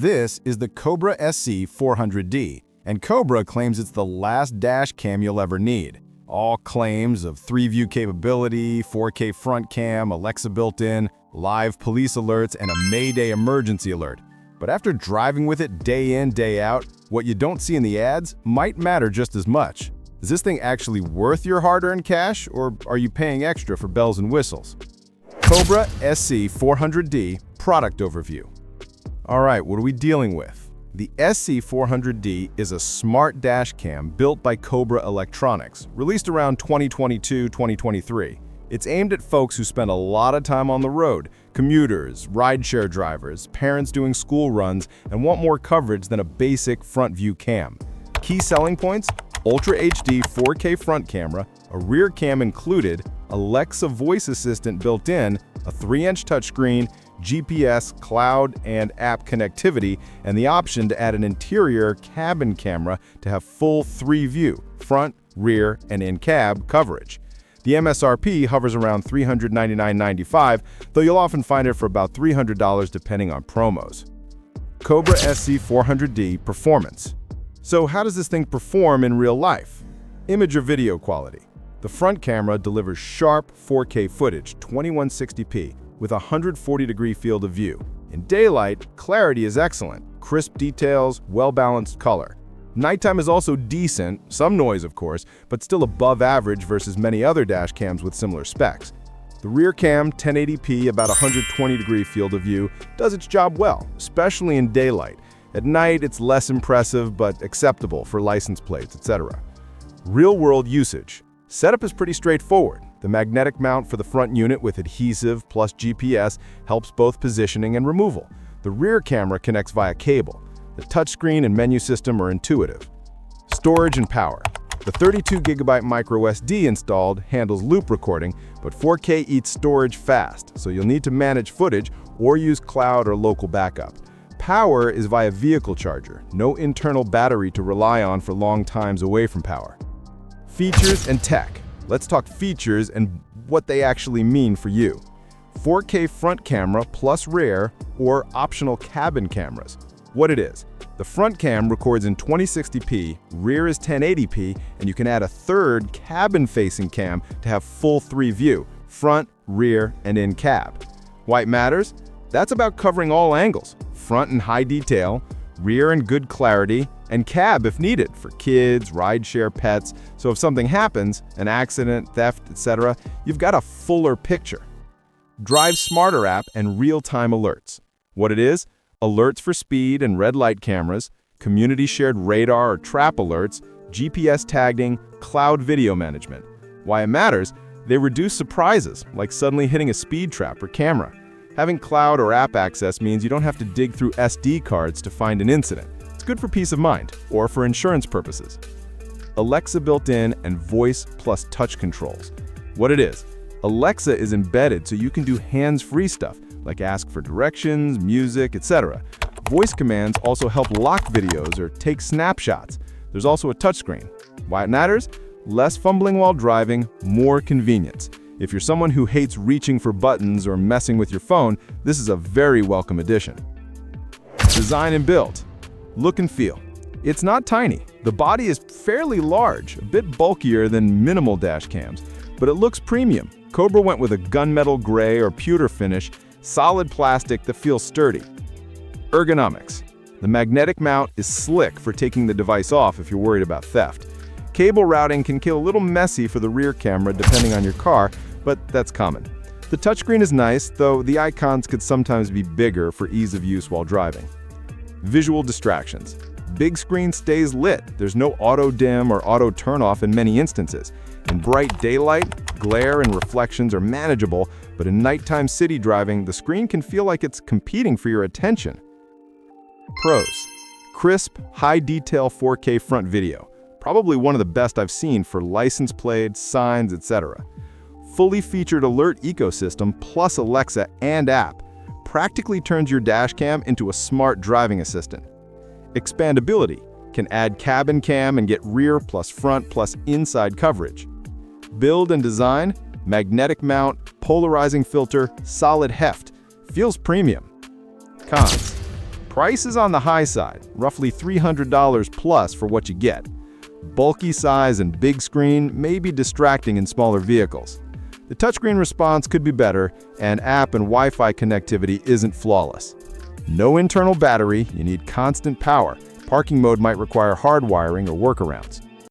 This is the Cobra SC 400D, and Cobra claims it's the last dash cam you'll ever need. All claims of 3-view capability, 4K front cam, Alexa built-in, live police alerts, and a Mayday emergency alert. But after driving with it day in, day out, what you don't see in the ads might matter just as much. Is this thing actually worth your hard-earned cash, or are you paying extra for bells and whistles? Cobra SC 400D Product Overview. Alright, what are we dealing with? The SC 400D is a smart dash cam built by Cobra Electronics, released around 2022-2023. It's aimed at folks who spend a lot of time on the road, commuters, rideshare drivers, parents doing school runs, and want more coverage than a basic front view cam. Key selling points: Ultra HD 4K front camera, a rear cam included, Alexa voice assistant built in, a 3-inch touchscreen, GPS, cloud, and app connectivity, and the option to add an interior cabin camera to have full 3-view, front, rear, and in-cab coverage. The MSRP hovers around $399.95, though you'll often find it for about $300 depending on promos. Cobra SC 400D Performance. So how does this thing perform in real life? Image or video quality. The front camera delivers sharp 4K footage, 2160p, with a 140-degree field of view. In daylight, clarity is excellent, crisp details, well-balanced color. Nighttime is also decent, some noise of course, but still above average versus many other dash cams with similar specs. The rear cam, 1080p, about 120-degree field of view, does its job well, especially in daylight. At night, it's less impressive but acceptable for license plates, etc. Real-world usage. Setup is pretty straightforward. The magnetic mount for the front unit with adhesive plus GPS helps both positioning and removal. The rear camera connects via cable. The touchscreen and menu system are intuitive. Storage and power. The 32GB micro SD installed handles loop recording, but 4K eats storage fast, so you'll need to manage footage or use cloud or local backup. Power is via vehicle charger, no internal battery to rely on for long times away from power. Features and tech. Let's talk features and what they actually mean for you. 4K front camera plus rear or optional cabin cameras. What it is: the front cam records in 2060p, rear is 1080p, and you can add a third cabin-facing cam to have full 3-view, front, rear, and in-cab. Why it matters? That's about covering all angles: front in high detail, rear in good clarity, and cab if needed for kids, rideshare, pets. So if something happens, an accident, theft, etc., you've got a fuller picture. Drive Smarter app and real-time alerts. What it is: alerts for speed and red light cameras, community-shared radar or trap alerts, GPS tagging, cloud video management. Why it matters? They reduce surprises, like suddenly hitting a speed trap or camera. Having cloud or app access means you don't have to dig through SD cards to find an incident. It's good for peace of mind, or for insurance purposes. Alexa built-in and voice plus touch controls. What it is: Alexa is embedded so you can do hands-free stuff, like ask for directions, music, etc. Voice commands also help lock videos or take snapshots. There's also a touchscreen. Why it matters? Less fumbling while driving, more convenience. If you're someone who hates reaching for buttons or messing with your phone, this is a very welcome addition. Design and build. Look and feel. It's not tiny. The body is fairly large, a bit bulkier than minimal dash cams, but it looks premium. Cobra went with a gunmetal gray or pewter finish, solid plastic that feels sturdy. Ergonomics. The magnetic mount is slick for taking the device off if you're worried about theft. Cable routing can get a little messy for the rear camera depending on your car, but that's common. The touchscreen is nice, though the icons could sometimes be bigger for ease of use while driving. Visual distractions. Big screen stays lit. There's no auto dim or auto turn off in many instances. In bright daylight, glare and reflections are manageable, but in nighttime city driving, the screen can feel like it's competing for your attention. Pros. Crisp, high-detail 4K front video. Probably one of the best I've seen for license plates, signs, etc. Fully featured alert ecosystem plus Alexa and app practically turns your dash cam into a smart driving assistant. Expandability. Can add cabin cam and get rear plus front plus inside coverage. Build and design. Magnetic mount, polarizing filter, solid heft. Feels premium. Cons. Price is on the high side, roughly $300 plus for what you get. Bulky size and big screen may be distracting in smaller vehicles. The touchscreen response could be better, and app and Wi-Fi connectivity isn't flawless. No internal battery, you need constant power. Parking mode might require hard wiring or workarounds.